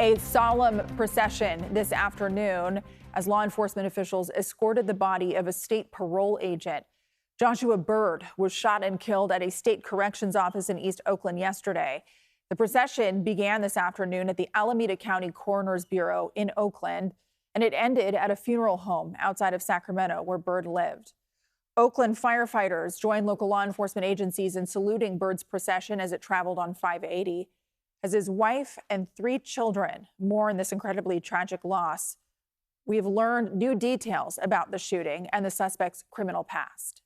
A solemn procession this afternoon as law enforcement officials escorted the body of a state parole agent. Joshua Byrd was shot and killed at a state corrections office in East Oakland yesterday. The procession began this afternoon at the Alameda County Coroner's Bureau in Oakland, and it ended at a funeral home outside of Sacramento where Byrd lived. Oakland firefighters joined local law enforcement agencies in saluting Byrd's procession as it traveled on 580. As his wife and 3 children mourn this incredibly tragic loss, we have learned new details about the shooting and the suspect's criminal past.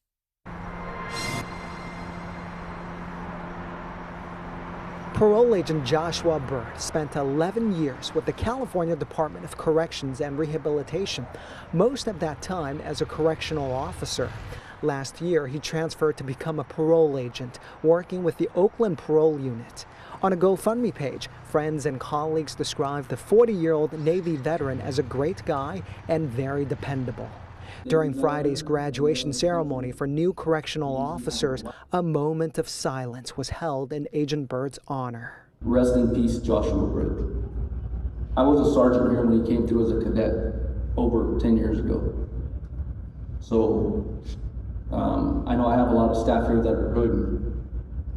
Parole agent Joshua Byrd spent 11 years with the California Department of Corrections and Rehabilitation, most of that time as a correctional officer. Last year, he transferred to become a parole agent, working with the Oakland Parole Unit. On a GoFundMe page, friends and colleagues described the 40-year-old Navy veteran as a great guy and very dependable. During Friday's graduation ceremony for new correctional officers, a moment of silence was held in Agent Byrd's honor. Rest in peace, Joshua Byrd. I was a sergeant here when he came through as a cadet over 10 years ago. So I know I have a lot of staff here that are hurting,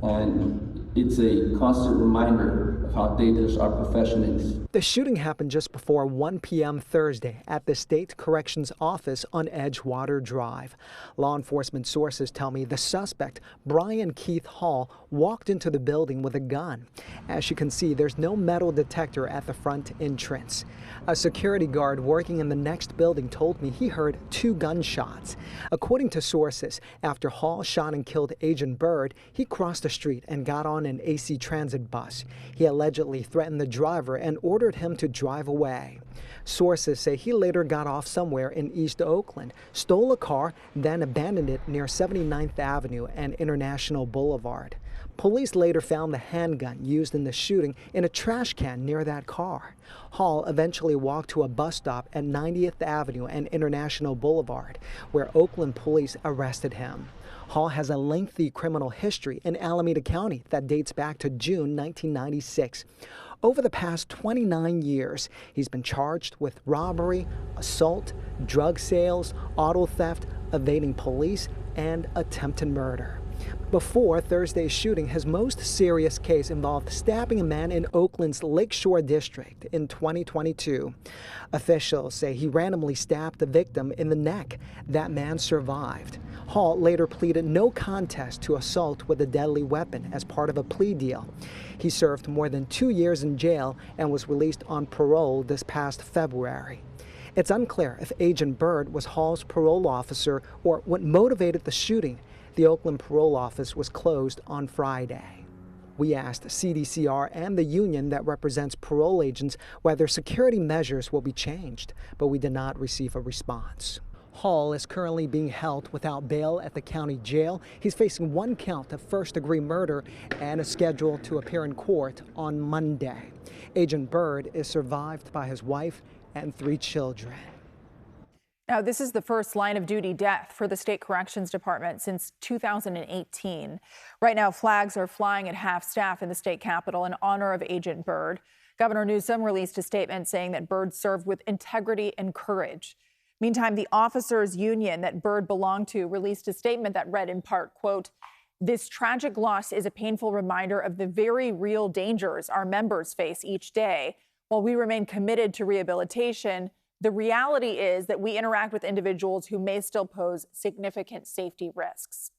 and it's a constant reminder of how dangerous our profession is. The shooting happened just before 1 p.m. Thursday at the State Corrections Office on Edgewater Drive. Law enforcement sources tell me the suspect, Brian Keith Hall, walked into the building with a gun. As you can see, there's no metal detector at the front entrance. A security guard working in the next building told me he heard 2 gunshots. According to sources, after Hall shot and killed Agent Byrd, he crossed the street and got on an AC Transit bus. He allegedly threatened the driver and ordered him to drive away. Sources say he later got off somewhere in East Oakland, stole a car, then abandoned it near 79th Avenue and International Boulevard. Police later found the handgun used in the shooting in a trash can near that car. Hall eventually walked to a bus stop at 90th Avenue and International Boulevard, where Oakland police arrested him. Hall has a lengthy criminal history in Alameda County that dates back to June 1996. Over the past 29 years, he's been charged with robbery, assault, drug sales, auto theft, evading police, and attempted murder. Before Thursday's shooting, his most serious case involved stabbing a man in Oakland's Lakeshore District in 2022. Officials say he randomly stabbed the victim in the neck. That man survived. Hall later pleaded no contest to assault with a deadly weapon as part of a plea deal. He served more than 2 years in jail and was released on parole this past February. It's unclear if Agent Byrd was Hall's parole officer or what motivated the shooting. The Oakland Parole Office was closed on Friday. We asked CDCR and the union that represents parole agents whether security measures will be changed, but we did not receive a response. Hall is currently being held without bail at the county jail. He's facing 1 count of first-degree murder and is scheduled to appear in court on Monday. Agent Byrd is survived by his wife and 3 children. Now, this is the first line-of-duty death for the State Corrections Department since 2018. Right now, flags are flying at half-staff in the state capitol in honor of Agent Byrd. Governor Newsom released a statement saying that Byrd served with integrity and courage. Meantime, the officers' union that Byrd belonged to released a statement that read in part, quote, "This tragic loss is a painful reminder of the very real dangers our members face each day. While we remain committed to rehabilitation, the reality is that we interact with individuals who may still pose significant safety risks."